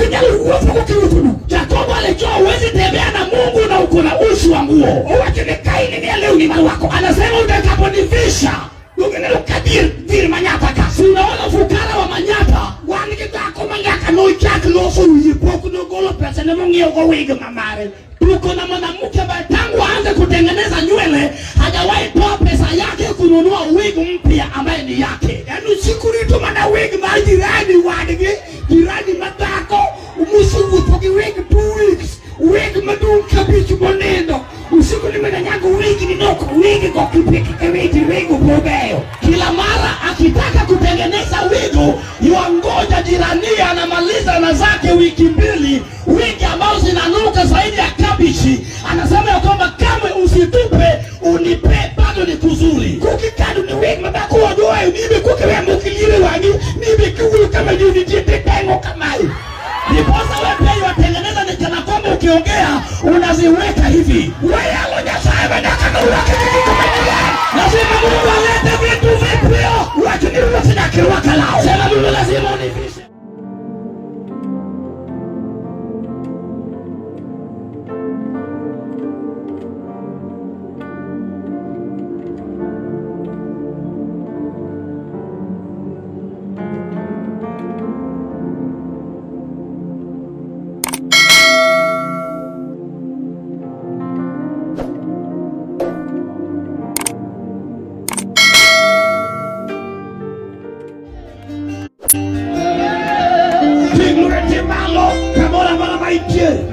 nyalo wuotho gokiuthunu. Jakobo alijua huwezi tembea na Mungu na uko na uchi wa nguo. Owacho ni Kaini ni lewni marwako. Anasema utakaponivisha ugenelo kadir manyata ka. Si unaona fukara wa manyata wani kitako manyaka no chak loso uyipoku no golo pesa na mongio kwa wigi mamare. Tuko na mwanamke ambaye tangu aanze kutengeneza nywele hajawahi toa pesa yake kununua wigi mpya ambaye ni yake. Yaani usikurito mana wigi mali jirani wadigi jirani matako umusugu toki wigi 2 weeks wigi maduka bichu monendo usiku nimenyanyago wigi ninoko wigi kwa kipiki wigi upobeyo. Kila mara akitaka kutengeneza wigi yuangoja jirani anamaliza na zake wiki 2 wigi ambazo zinanuka zaidi ya kabichi. Anasema ya kwamba kama usitupe unipe bado ni kuzuri. Kukikadu ni wigi mabako wadoa nibe kukewe mukilire wangi nibe kiwulu kama yuni jete tengo kamai. Niposa wepe watengeneza ni kana kwamba ukiongea unaziweka hivi. Wayalo nyasaye badaka na uwakitiki kumetia. Lazima Mungu alete vitu vipyo. Watu ni rufina kiruwaka lao. Sema Mungu lazima univishe.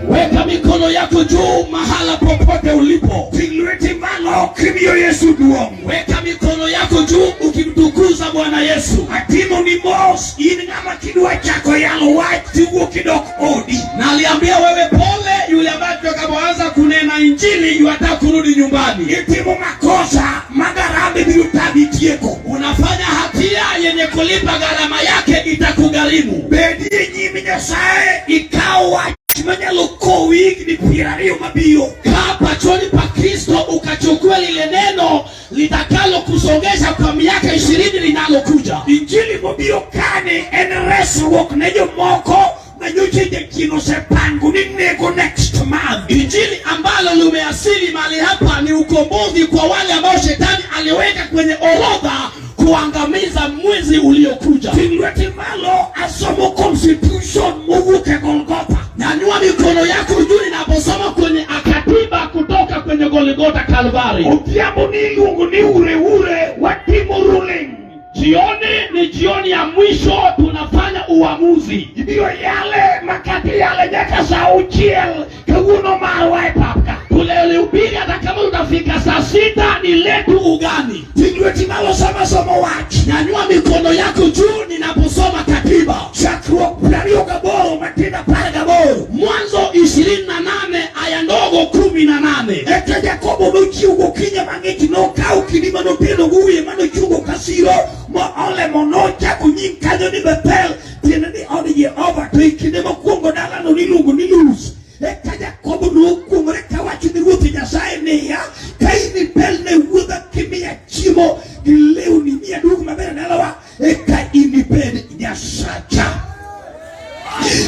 Weka mikono yako juu mahala popote ulipo. Tinglueti malo kimio Yesu duong. Weka mikono yako juu ukimtukuza Bwana Yesu. Atimo ni mos iningama kidua chako yalo wati ukidok odi. Na aliambia wewe pole yule ambaye tutakapoanza kunena injili yuataka kurudi nyumbani. Itimo makosa magarabi biutabitieko. Unafanya hatia yenye kulipa gharama yake itakugharimu. Bedi nyimi nyasaye ikawa Chimanya loko wiki ni pirario mabio. Kapa choni pa Kristo ukachukua lile neno litakalo kusongesha kwa miaka 20 linalokuja. Injili mabio kane eneresu wok nejo moko na nyuche kino sepangu ni nego next month. Injili ambalo lumeasili mali hapa ni ukombozi kwa wale ambao shetani aliweka kwenye orodha kuangamiza mwezi uliokuja. Tingweti malo asomo constitution muvuke Golgotha. Nyanyua mikono yako juu ninaposoma kwenye akatiba kutoka kwenye Golgotha Kalvari. Upiamu ni lungu ni ure watimu ruling. Jioni ni jioni ya mwisho tunafanya uamuzi. Ndiyo yale makati yale nyaka saa uchiel kaguno marwa epapka. Tule ubiri hata kama utafika saa 6 ni letu ugani. Tingweti malo sama somo wachi. Nyanyua mikono yako juu ninaposoma katiba. Chakruo plario gaboro matina pale gaboro. Mwanzo 28 aya ndogo 18. Eke Jakobo nuchi ugo kinya mangeti no kau kinima no peno guye mano chugo kasiro. Mo ole monocha kunyinkanyo ni Bethel. Tiena ni odi ye over tuikine mo kuongo dala no nilungu nilus. Eke Jakobo no kuongo reka wachi ni ruthi nyasaye neya. Kaini pelne wudha kimia chimo. Gileu ni mia dugu mabena nalawa. Eka inipende nyasacha.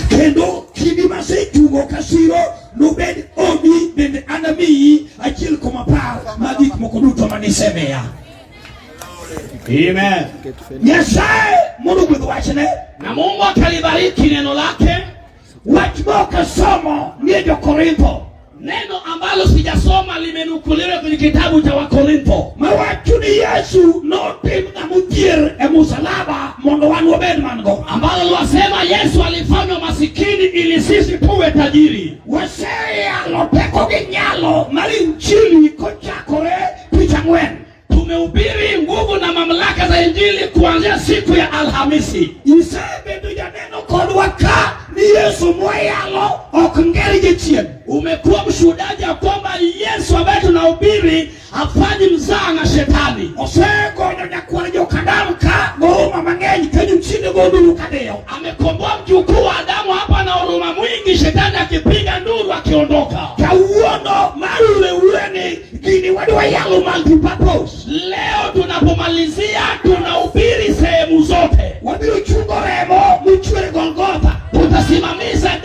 Kendo kinima se chugo kasiro. Nubedi obi bende anami achil komapar. Magik mokoduto manisemea. Amen. Nyasaye Mungu gwithwachne na Mungu akalibariki neno lake. Wachboka somo ni Korintho. Neno ambalo sijasoma limenukuliwa kwenye kitabu cha Wakorintho. Mawachu ni Yesu no tim na mujir emusalaba mondo wanu obed mango. Ambalo wasema Yesu alifanywa masikini ili sisi tuwe tajiri. Waseya lopeko ginyalo mali nchili kochakore pichangwen. Tumehubiri nguvu na mamlaka za injili kuanzia siku ya Alhamisi. Isebe nduja neno kodwaka ni Yesu mwayalo okngeri jechien. Umekuwa mshuhudaji ya kwamba Yesu ambaye tunahubiri hafanyi mzaa na shetani. Osego nyakuwa jokadamka goruma mangenyi kenyu mchini goduru kadeo. Amekomboa mjukuu wa Adamu hapa na huruma mwingi, shetani akipiga nduru akiondoka. Kauono marule uweni gini wadwa yalo multipurpose. Leo tunapomalizia tunahubiri sehemu zote. Wabiru chungo remo mchwere Golgotha. Tutasimamisha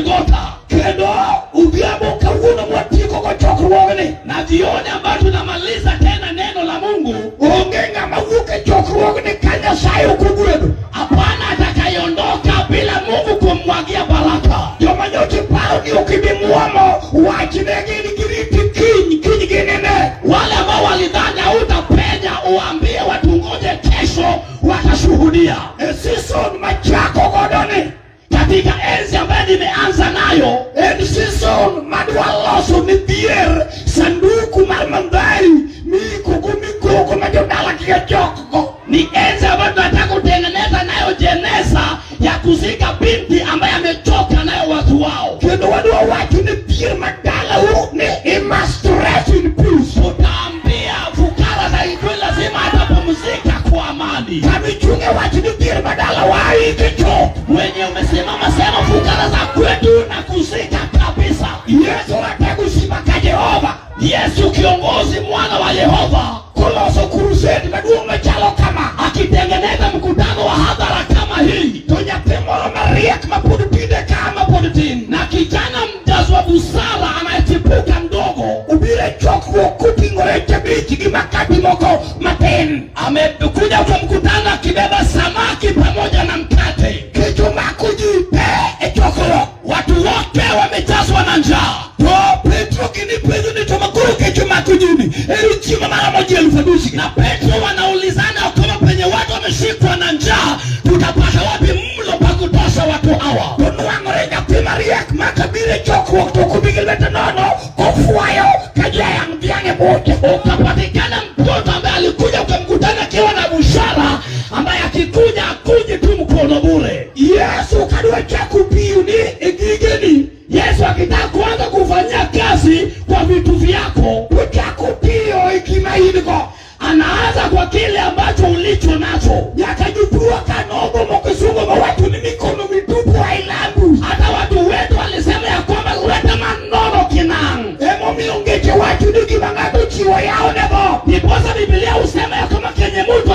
Golgotha. Kendo udhiambo kawuono mwatieko go chokruogni, na jioni ambayo tunamaliza tena neno la Mungu, onge ng'ama wuok e chokruogni ka Nyasaye ok ogwedho. Hapana atakayeondoka bila Mungu kumwagia baraka. Joma nyote paro ni ukibimuomo wachinegi ni giriti kiny ginene. Wale ambao walidhani hautapenya uambie watu ngoje kesho watashuhudia. Season machako godoni katika enzi ambayo nimeanza nayo, season madwa loso ni dier sanduku mar mandhari mikuku majodala kia choko. Ni enzi ambayo tunataka kutengeneza nayo jeneza ya kuzika binti ambaye amechoka nayo watu wao. Kendo wadwa watu ni dier madala huu ni imastress in peace. Utaambia fukara za itu lazima atapumzika kwa amani. Kamichunge watu ni dier madala waikecho. Mwenye umesimama sema fukara za kwetu na kuzika kabisa. Yesu atakushima ka Jehova. Yesu kiongozi mwana wa Yehova. Koloso kurusedi maduonga chalo kama akitengeneza mkutano wa hadhara kama hii. Tonya temoro Maria kama pudipide kama puditin. Na kijana mjazwa busara anayechipuka mdogo. Ubire chokwo kupingore chabichi kimakati moko maten. Amekuja kwa mkutano akibeba samaki pamoja na mkate. Kecho makujipe chokwo. Watu wote wamejazwa na njaa. To Petro kinipezu ni tomakuru kecho makujini. Chima mara moja elfu. Na Petro wanaulizana kama penye watu wameshikwa na njaa tutapata wapi mlo pa kutosha watu hawa. Tunuangorenga Maria makabire chokwo tukubigileta nono kofuayo kajaya mdiange bote. Ukapatikana mtoto ambaye alikuja kwa mkutano akiwa na bushara ambaye akikuja akuje tu mkono bure. Yesu kadua chaku piu ni egigeni. Yesu akitaka kuanza kufanya kazi kwa vitu vyako, utaku piu ikimainiko. Anaanza kwa kile ambacho ulicho nacho. Yakajupua kanogo mokesungo watu ni mikono mitupu hailandu. Hata watu wetu walisema ya kwamba uleta manono kinang. Emo miongeche watu niki mangato chiwa yao nebo. Niposa Biblia usema ya kama kenye mtu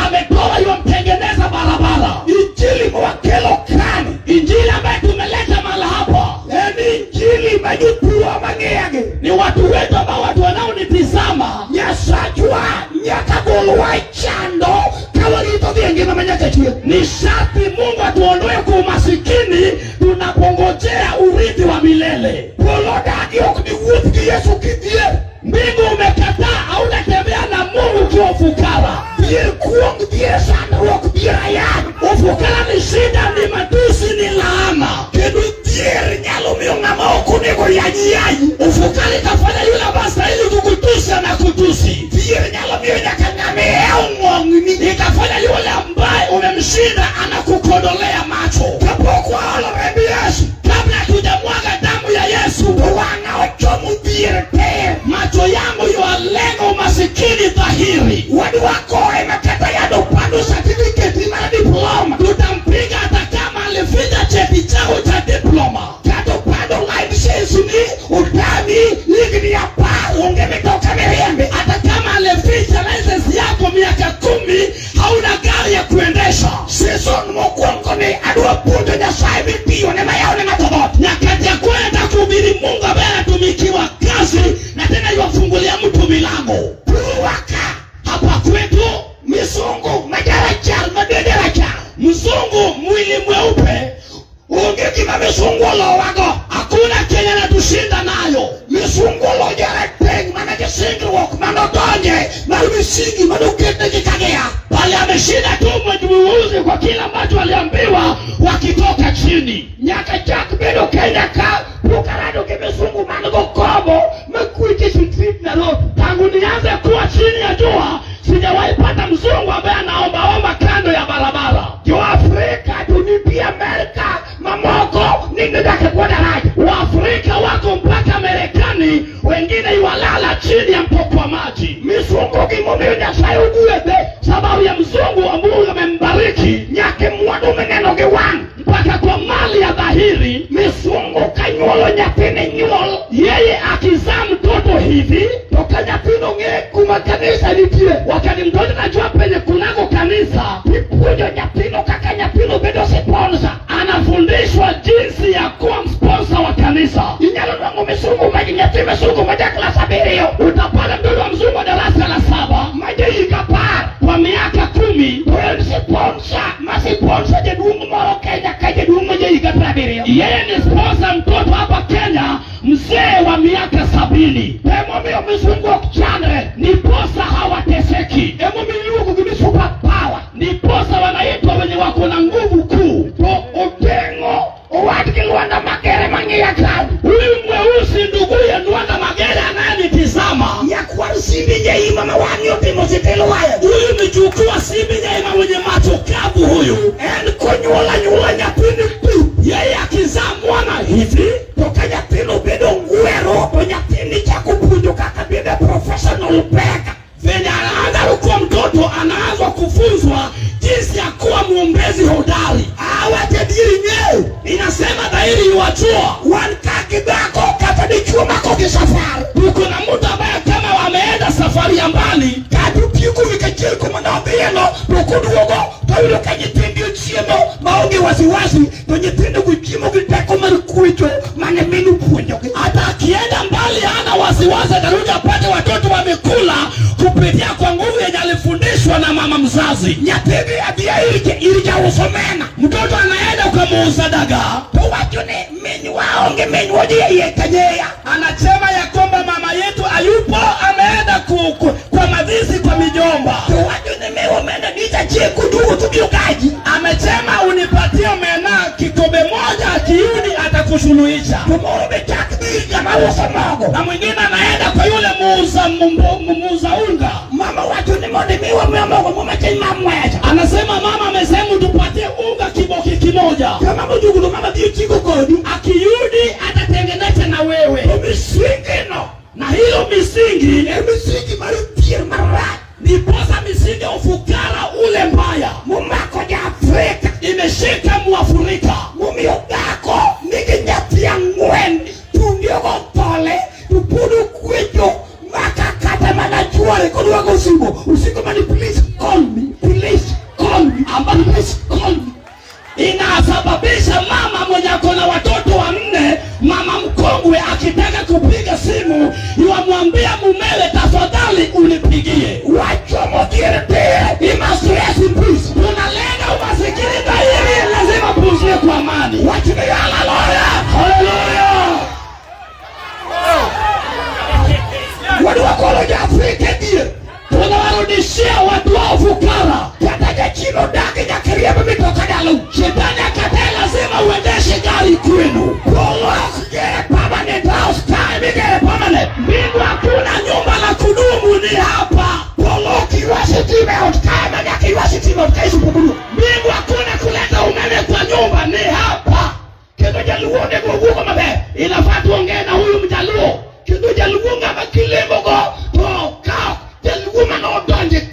ametoa yu mtengeneza barabara. Injili mwakelo kani. Injili ambaye tumeleta mala hapa. Injili majupua mangeage. Ni watu wetu ambao watu wanao nitizama. Nyasajua nyakagolwa chando kawarito viengi na manyake chie. Ni sharti Mungu atuondoe kwa umasikini tunapongojea urithi wa milele. Polodagi okni ufuki Yesu kidie. Mbingu umekataa haunatembea na Mungu kwa ufukara. Dier kuong dier sana wak dier ayan. Ufukara ni shida, ni matusi, ni laana. Kedu dier nyalo miongama okuneko yaji. Ufukara ikafanya yule basta ili kukutusa na kutusi. Dier nyalo mionyakangame eungongni. Ikafanya yule ambaye umemshinda anakukodolea macho. Kapokwa ala rebi Yesu. Kabla tujamwaga damu ya Yesu wana ochomu dier te. Macho yangu yualenga umasikini dhahiri. Wadu wako imekata yado pando certificate ima diploma. Tutampiga hata kama alifija cheti chao cha diploma. Kato pando license ni utani ligni ya paa ungemetoka mirembe. Hata kama alifija license yako miaka 10 hauna gari ya kuendesha. Season mokuongo ni adua puto Nyasaye mipio nema yao ni matobot. Nyakati ya kwenda kuhubiri Mungu ambaye anatumikiwa kazi na tena yuwafungulia mtu milango. Pruwaka hapa kwetu misungu majarachal maderachal. Mzungu mwili mweupe ungekima misungu lo wago. Hakuna Kenya na tushinda nayo. Misungu lo jarateng manake single walk manotonye malumisigi manukete kikagea. Pale ameshinda tu mweduuzi kwa kila ambacho aliambiwa wakitoka chini. Nyaka chak bedo Kenya ka pukarado kemesungu manago kobo mekuike sutrit na rotu. Tangu nianze kuwa chini ya jua sijawahi pata mzungu ambaye anaomba kando ya barabara. Jo Afrika tunipi Amerika mamoko ningedake kwa daraja. Waafrika wako mpaka Marekani, wengine yuwalala chini ya mpoko wa maji. Misungu kimomeo Nyasaye uguete sababu ya mzungu ambao amembariki nyake mwadu meneno gewang mpaka kwa mali ya dhahiri. Misungu kanyolo nyapene nyolo. Yeye akizaa mtoto hivi toka nyapino nge kumakanisa litie. Wakati mtoto najua penye kunako kanisa Pipujo nyapino kaka nyapino bedo sponsor. Anafundishwa jinsi ya kuwa yetu imesuku moja klasa birio. Utapata mtoto wa mzungu darasa la 7 majeika par kwa miaka 10 sponsor jedungu moro Kenya kaje dungu jeika prabirio. Yeye ni sponsor mtoto hapa Kenya mzee wa miaka 70. Emo mio mzungu kuchandre ni posa hawateseki. Emo milugu gibi super power ni posa wanaitwa wenye wako na nguvu kuu. Otengo owatiki Luanda Magere mangia klabu. Huyu mweusi nduguye Luanda Magere anayenitizama ya kwa Siminya Ima mawani yote mozitelo haya. Huyu ni jukua Siminya Ima mwenye macho kabu huyu. En nyula nyapini tu. Yeye akizaa mwana hivi toka nyapino bedo nguero to nyapini cha kupunjo kaka bide professional peka. Venye anaanza kuwa mtoto anaanza kufunzwa jinsi ya kuwa muombezi hodari. Awatediri nyeu inasema dhahiri yuwachua wankaki bako katadikiwa makoki safari. Tuko na mtu ambaye kama wameenda safari ya mbali katu piku vikachiri kumanabiyeno tukudu wogo tawilo kanyitendio chiemo maongi wasiwasi tonyitendio kujimo kitako marikuito mane minu puonyoke. Hata akienda mbali hana wasiwasi ataruja apate watoto wamekula kupitia kwa nguvu yenye alifundishwa na mama mzazi. Nyatebe abia irija usomena. Mtoto anaenda ukamuuza dagaa. Tuwajune menyu waonge menyu wajia yekanyea. Anachema ya kwamba mama yetu ayupo ameenda kwa madhizi kwa mijomba. Tuwajune mewa menda nita chie kudugu tubiukaji. Amechema unipatie mena kikobe moja akiuni atakushuluisha. Tumoro betakbiri kama usa mago. Na mwingine anaenda kwa yule muuza unga. Mama watu ni modimiwa mwamogo mwamacheni mamweja. Anasema mama amesema tupatie unga kiboki kimoja. Kama mjugu mama diyo chiko kodi. Akiyudi atatengeneza na wewe. Misingi no. Na hilo misingi marupir marat. Niposa misingi ufukara ule mbaya. Mumako ya Afrika. Imeshika muafurika. Mumiogako nikinyapia ngweni. Tundiogo pole. Tupudu kwejo. Makakata manajuare kodu wako usiku mani please call me. Ambani please call me. Inasababisha mama mwenye akona watoto 4, mama mkongwe akitaka kupiga simu yuamwambia mumewe tafadhali unipigie. Wachomo kirete imastresi please. Tunalenga umasikini dhahiri lazima puzie kwa amani. Wachini hallelujah. Hallelujah. Wadu wakolo ya Afrika diye. Tunawarudishia watu wa ufukara. Kataja chino daki ya kiriaba mitoka dalu. Shetani akatae lazima uendeshe gari kwenu. Prologue get permanent house time get permanent. Mbingu hakuna nyumba la kudumu ni hapa. Prologue kiwasi time out time na kiwasi time out kaisu kubudu. Mbingu hakuna kuleta umeme kwa nyumba ni hapa. Kendo jaluo ndego gugo mabe. Inafaa tuongee na huyu mjaluo. Kendo jaluo ngama kilembogo.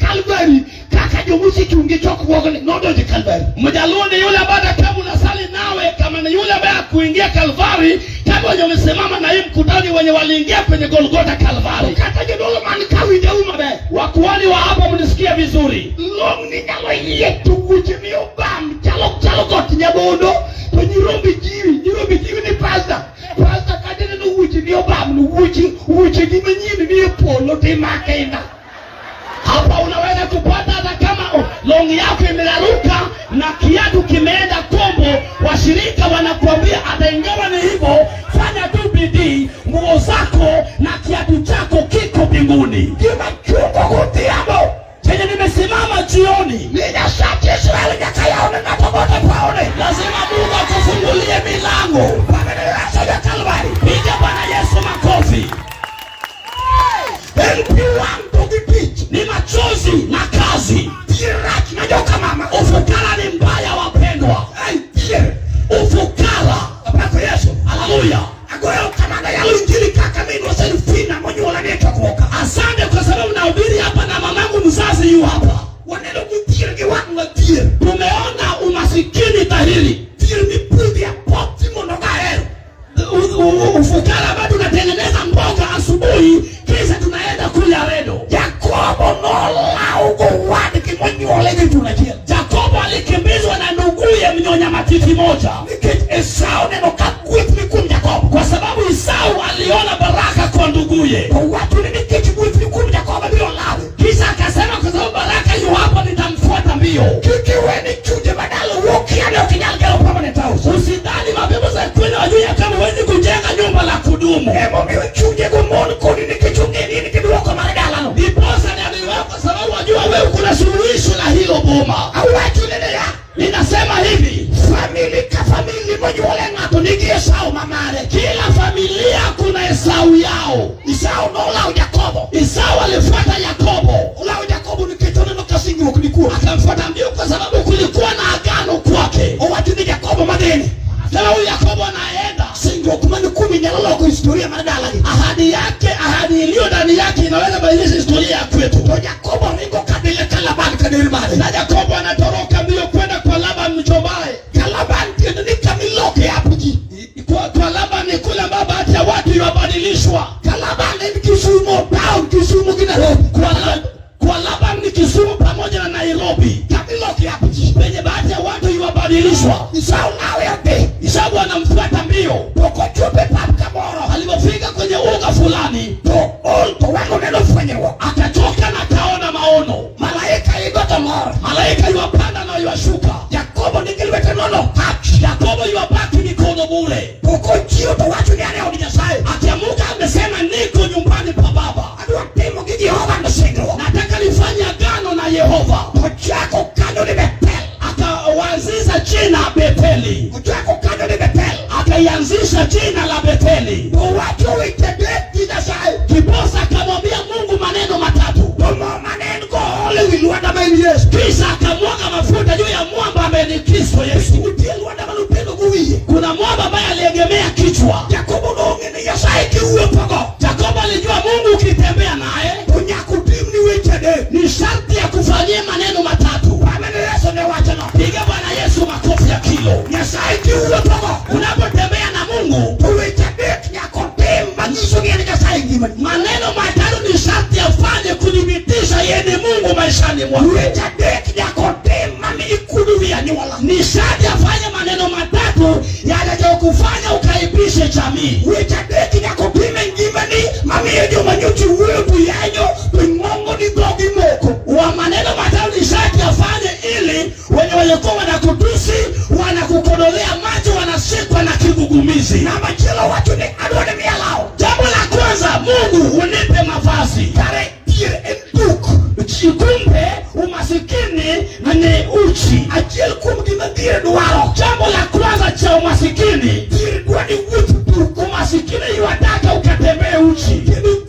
Calvary kaka jomusi kiungi choku wogoni nodo di Calvary. Mjaluo ni yule ambaye kama unasali nawe kama ni yule ambaye kuingia Calvary kama wenye wamesimama na hii mkutano wenye waliingia kwenye Golgotha Calvary. Kata jedolo mani kawide umabe. Wakuwali wa hapa mnisikia vizuri. Long ni nyalo yetu kujimi obam chalo koti nyabondo. To nyirobi jiwi ni pasta. Pasta kadene no uchi ni obam no uchi ni menyini ni polo te makenda. Hapa unaweza kupata hata kama longi yako imelaruka na kiatu kimeenda kombo. Washirika wanakuambia hata ingawa ni hivyo, fanya tu bidii, nguo zako na kiatu chako kiko mbinguni. Kima chuko kutiamo chenye nimesimama jioni nina shati Israeli nyakayaone na tobote paone. Lazima Mungu akufungulie milango. Pamenelasa ya Calvary. Piga Bwana Yesu makofi. Ni machozi na kazi. Pirati na joka mama. Ufukara ni mbaya wapendwa. Ufukara. Apako Yesu. Hallelujah. Agoyo kamanda ya injili kaka minu waselufina mwenye walanetua kuoka. Asante kwa sababu nahubiri hapa na mamangu mzazi yu hapa. Wanelo kutire kiwangu wa tire. Tumeona umasikini dhahiri. Tire ni pudi ya poti monoga hero. Ufukara hapa tunatengeneza mboga asubuhi. Kisha tunaenda kule Aredo. Jakobo nola ugo wadi kimonyi walegi tunajia. Jakobo alikimbizwa na nduguye mnyonya matiti moja. Nikit Esau neno kakuit mikum Jakobo. Kwa sababu Esau aliona baraka mbio. Kikiweni chuje badala uokiane ukinyalgelo permanent house. Usidhani mapepo za kweli wajua kama wewe kujenga nyumba la kudumu. Hebu mimi chuje gomoni kodi nikichunge nini kidogo maradala no. Niposa ni aliweka kwa sababu wajua wewe kuna suluhisho la hilo boma. Au watu nene ninasema hivi, familia moja wale ngato nigi Esau mamare. Kila familia kuna Esau yao. Esau no lao Yakobo. Esau alifuata Yakobo. Lao Yakobo ni kitone no kasingi kulikuwa. Akamfuata mbio kwa sababu kulikuwa na agano kwake. O watu ni Yakobo madeni. Lao Yakobo anaenda. Singi kumani 10 nyalolo kwa historia maradala. Ahadi iliyo ndani yake inaweza badilisha historia ya kwetu. Kwa Yakobo niko kadile Kalabani kadiri mali. Na Yakobo anatoroka mbio kwenda kwa Laban mchombae. Kalabani ni kamiloke hapo ji. Kwa Laban kule ambapo hata watu wabadilishwa. Kalabani ni Kisumu town, Kisumu Nairobi. Kwa Laban ni Kisumu pamoja na Nairobi. Kamiloke hapo ji. Penye baadhi ya watu wabadilishwa. Esau nawe yake. Esau anamfuata mbio. Poko chupe papa moro. Alipofika kwenye uga fulani, to wako neno fanyewa. Akatoka na kaona maono. Malaika igota moro. Malaika yuwapanda na yuwashuka. Yakobo nikiliwete nono. Yakobo yuwabaki mikono bure. Poko chio to watu ni aneo ni Nyasaye. Akiamuka amesema niko nyumbani pa baba. Aduwatemo ki Yehova ndosengwa. Nataka nifanye agano na Yehova. Kochako kando ni Betel. Akawanzisha jina Beteli. Kochako kando ni Betel. Akaianzisha jina la Beteli. Watu witebe Nyasaye. Kiposa akamwambia Mungu maneno matatu. Domo maneno ko ole wilwada maili Yesu. Kisha akamwaga mafuta juu ya mwamba ambaye ni Kristo Yesu. Utielwada malupendo kuwie. Kuna mwamba ambaye aliegemea kichwa. Yakobo nonge ni Nyasaye kiuwe pogo. Yakobo alijua Mungu ukitembea naye unyakutim ni witebe. Ni sharti ya kufanyia maneno matatu. Pamene Yesu ne wachana. Piga Bwana Yesu makofi ya kilo. Nyasaye kiuwe pogo. Unapotembea na Mungu tuwitebe nyakotim manisho ni Nyasaye ngima. Maneno matatu ni sharti afanye kudhibitisha yeye ni Mungu maishani mwako. Tuwitebe nyakotim mami ikudu vya nyola. Ni sharti afanye maneno matatu yatakayokufanya ukaibishe jamii. Tuwitebe nyakotim ngima ni mami yejo manyuchi wewe yanyo Mungu ni blogi moko. Wa maneno matatu ni sharti afanye ili wenye walikuwa wanakutusi, wanakukodolea macho, wanashikwa na kigugumizi. Na majira watu ni adwane mialao. Jambo la kwanza, Mungu unipe mavazi. Kare tire enduk. Chikumbe umasikini na ne uchi. Ajil kumgima tire duwaro. Jambo la kwanza cha umasikini. Tire duwani wutu. Umasikini yuataka ukatembee uchi.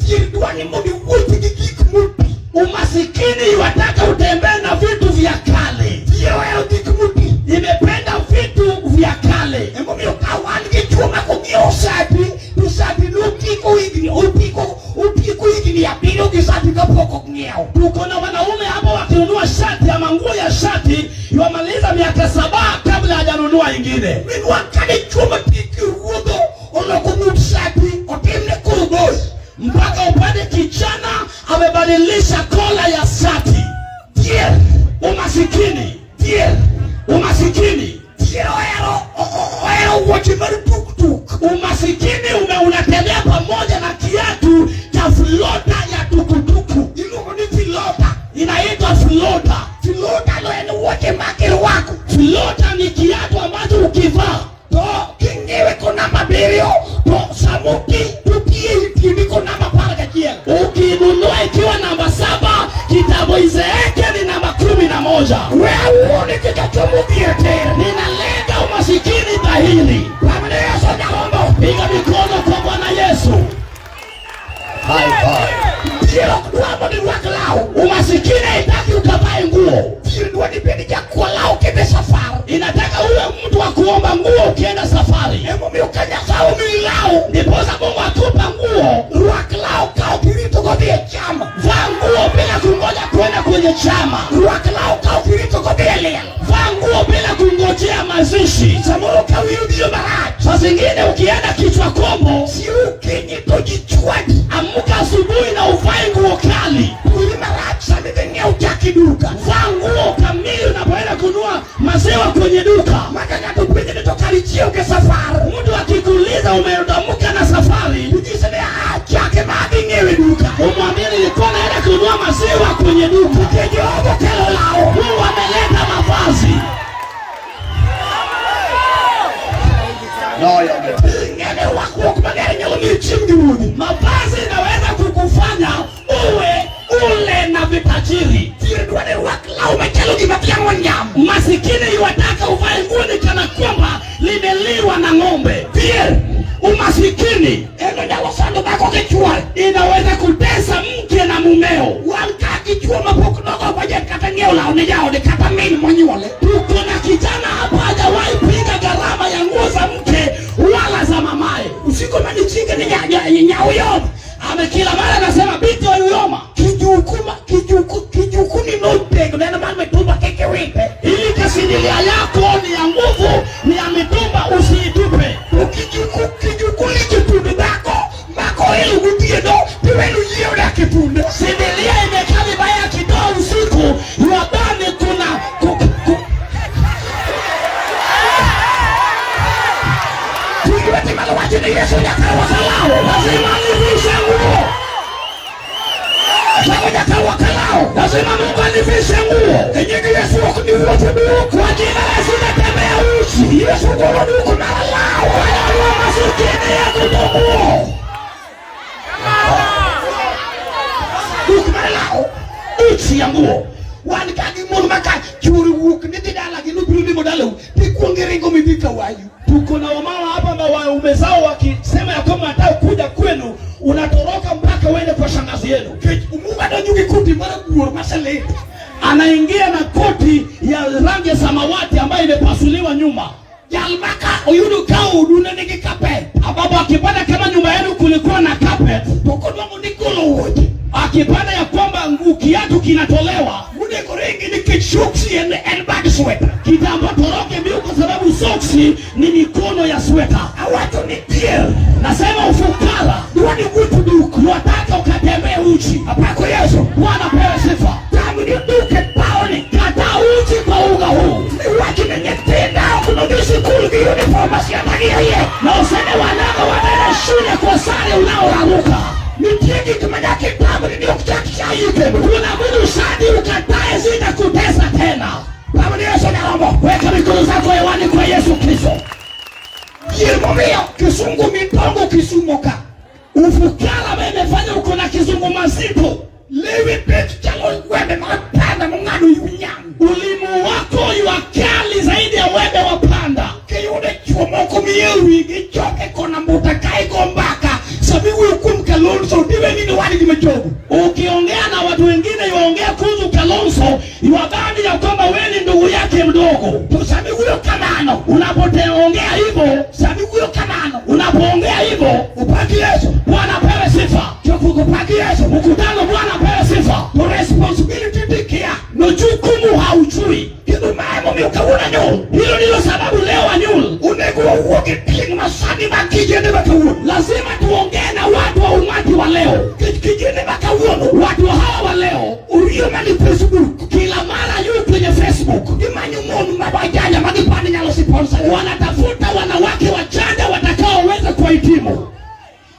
Tire duwani mudi wutu kikik muti. Umasikini yuataka utembee na vitu vya kale. Tire weo kikmuti. Nimependa vitu vya kale. Emo mio kawani kichuma kugio sati. Pisati nukiko igini. Upiko igini ya pino kisati kapoko knyeo. Tuko na wanaume hapa wakinunua shati ama nguo ya shati yuamaliza miaka 7 kabla hajanunua ingine. Minua kani chuma kiki ruodo. Unakumu shati. Otimne kurugoi. Mpaka upande kijana amebadilisha kola ya shati. Tier. Umasikini. Tier. Umasikini. Tier oero wachimari tuk-tuk. Umasikini unatembea pamoja na kiatu cha flota ya tukutuku. Iluko ni flota. Inaitwa flota. Flota lo ene wachimaki wako. Flota ni kiatu ambacho ukivaa. To kingewe kuna mabirio. To samuki. Tukie niko namba paraga kia. Ukinunua ikiwa namba 7, kitabu Ezekieli ni namba 11. Wewe uone kitachomukia tena. Ninalenga umasikini dhahiri. Bwana Yesu naomba piga mikono kwa Bwana Yesu. High five. Ndio kwamba ni wakalao. Umasikini haitaki ukavae nguo. Ndio wanipeni chakula lao kende safari. Inataka uwe mtu wa kuomba nguo ukienda safari. Hebu mimi ukanya sawa mimi lao. Ndiposa Mungu atupa nguo. Wakalao kao kirito kwa chama. Vaa nguo bila kungoja kwenda kwenye chama. Wakalao kao kirito kwa lea. Vaa nguo bila kungojea mazishi. Samoro kawirudio baraji. Saa zingine ukienda kichwa kombo, si ukenye tojichwani. Amuka asubuhi na uvae nguo kali. Uli baraji samedenia utaki duka. Vaa nguo kamili unapoenda kununua maziwa kwenye duka. Makanya tupende nitokali chio ke safari. Mtu akikuuliza umeondoka na safari, ujiseme chake maadhi ngewe duka. Umwambie nilikuwa naenda kununua maziwa kwenye duka. Kejogo kelo lao. Mungu ameleta Masikini yuataka uvae nguo ni kana kwamba limeliwa na ng'ombe. Pia umasikini inaweza kutesa mke na mumeo. Tuko na kijana hapa hajawahi piga gharama ya nguo za mke wala za mamae. Usiko manichinga ni nyauyo. Kila mara anasema binti wa Uyoma kijukuni notego nena mama tumba keke wipe. Ili kasidilia yako ni ya nguvu, ni ya mitumba, usiitupe. Kijukuni kipunde bako hili kutie do piwenu yeo na kipunde. Sidilia imekali baya kitoa usiku yuabani kuna tukiweti malawajini Yesu yakawa salao. Lazima alivishe nguo. Lazima Mungu alivishe nguo. Kenyege Yesu wakunivuote buku. Kwa jina Yesu natembea uchi. Yesu kurudi huku na lao. Wala masikini ya kutokuo. Huku na lao. Uchi ya nguo. Wanikagi munu maka kiuri wuku. Nitidala kinubirudi modalo. Tikuongerengo mibika wayu. Tuko na wamama hapa ambao waume zao wakisema ya kwamba nataka kuja kwenu, unatoroka mpaka uende kwa shangazi yenu. Mungu ananyuki kuti mara guo masale. Anaingia na koti ya rangi ya samawati ambayo imepasuliwa nyuma. Yalmaka oyudu kao duna niki carpet. Ababa akipanda kama nyumba yenu kulikuwa na carpet. Toko nwangu nikolo wote. Akipanda ya kwamba kiatu kinatolewa. Mune korengi ni kichuksi and bag sweater. Kitamba toroke miu kwa sababu soksi ni mikono ya sweater. Awato ni dear. Nasema ufukara. Duwani witu duku. Wataka ukatembea uchi. Apako Yesu. Bwana pewe sifa. Tamu ni duke paoni. Kata uchi kwa uga huu. Ni waki na nyetenda. Kunodisi kuluki uniform asiyatagia ye. Na usene wanaga wadere shule kwa sare unaoraruka. Mitiki kumanyaki tamu ni uktakisha yuke. Kuna mwinu shadi ukataye zina kutesa tena. Tamu ni Yesu naomba. Weka mikono zako hewani kwa Yesu Kristo. Yirmo mio kisungu mitongo kisumoka. Ufukara memefanya uko na kizungu mazito. Lewi petu chalo webe mapanda munganu yunyang. Ulimu wako yuakali zaidi ya webe wapanda. Kiyude chumoko miyewi gichoke kona mutakai kombaka. Sabi ukum Kalonzo diwe nini wani nimejogu. Ukiongea na watu wengine yuongea kuzu Kalonzo yuabani ya kwamba weni ndugu yake mdogo. Sabi uyo kanano. Unapoteongea hivyo sabi uyo kanano. Unapoongea hivyo upaki Yesu. Bwana pewe sifa. Choku upaki Yesu. Mkutano Bwana pewe sifa. No responsibility dikia. No jukumu hauchui. Hilo maemo miukawuna nyul. Hilo nilo sababu leo wa nyul. Unegua uoge ping masani makijene bakawun. Lazima tuongee na watu wa umati wa leo. Kijene bakawun. Watu hawa wa leo. Uriyo mani Facebook. Kila mara yu kwenye Facebook. Imanyu monu mabajanya magipani nyalo sponsor. Wanatafuta wanawake wachanga watakao weza kuhitimu.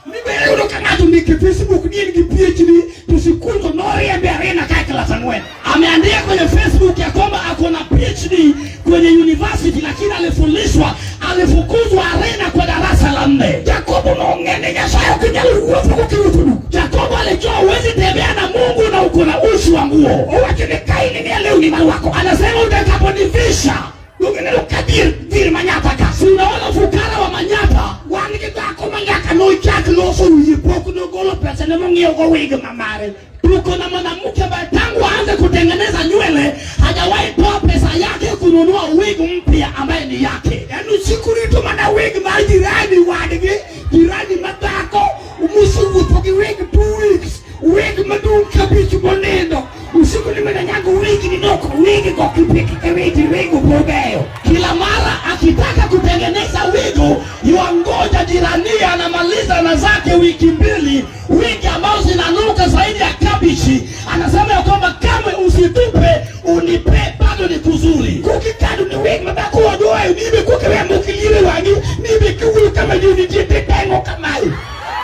Nibele unokanatu niki Facebook niki PhD. Tusikunzo nori ya biarina kakila sanwena. Ameandika kwenye Facebook ya kwamba akona PhD kwenye university, lakini alifundishwa, alifukuzwa arena kwa darasa la 4. Jacobo naongene nyasayo kinyalu uwafuku kiutudu. Jacobo alijua uwezi tembea na Mungu na uko na ushi wa nguo. Uwachene kaini ni leo ni maluwako. Anasema utakaponivisha ungene lukabir viri manyataka. Sinaona fukara wa manyata. Wanikitako manyaka no chaki loso uyipoku no golo pesa na mungi yoko wigi mamare. Tuko na mwanamke ambaye tangu aanze kutengeneza nywele hajawahi toa pesa yake kununua wig mpya ambaye ni yake. Yaani usikurito mana wig majirani wadigi, jirani matako, umusungu toki wig 2 weeks, wig madunka bichu monendo. Usiku ni mena nyangu wig ni noko, wig kwa kipiki wig upogeyo. Kila mara akitaka kutengeneza wigo, yuangoja jirani anamaliza na zake wiki 2, wigi ambao zinanuka zaidi ya kabichi. Anasema ya kwamba kama usitupe unipe bado ni kuzuri. Kukikadu ni wigi mabako wadoa nibe kukewe mukiliwe wangi nibe kiwulu kama yuni jete tengo kamayu.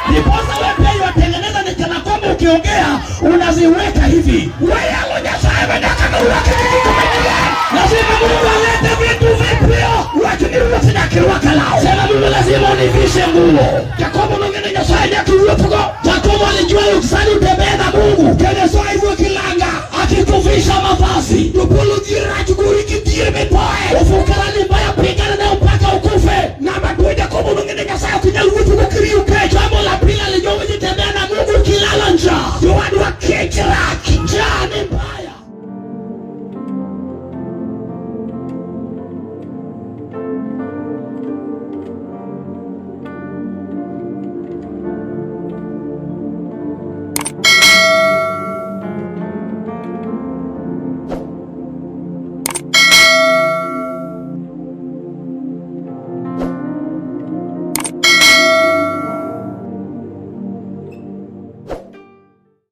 Niposa wepe watengeneza ni kana kwamba ukiongea unaziweka hivi. Wayalo nyasaye wenaka na uwakitiki kumekia. Lazima Mungu alete vitu vipyo. Watu ni uwafina kiruwa kalao. Sema Mungu lazima univishe nguo. Jacobo nungene nyasaye nyaki uwepuko. Jacobo alijua ukisani utembee na Mungu. Kene soa hivyo kilanga. Akikuvisha mavazi. Tupulu jira chuguriki. kidhier mipoe. Ufukara ni mbaya, piga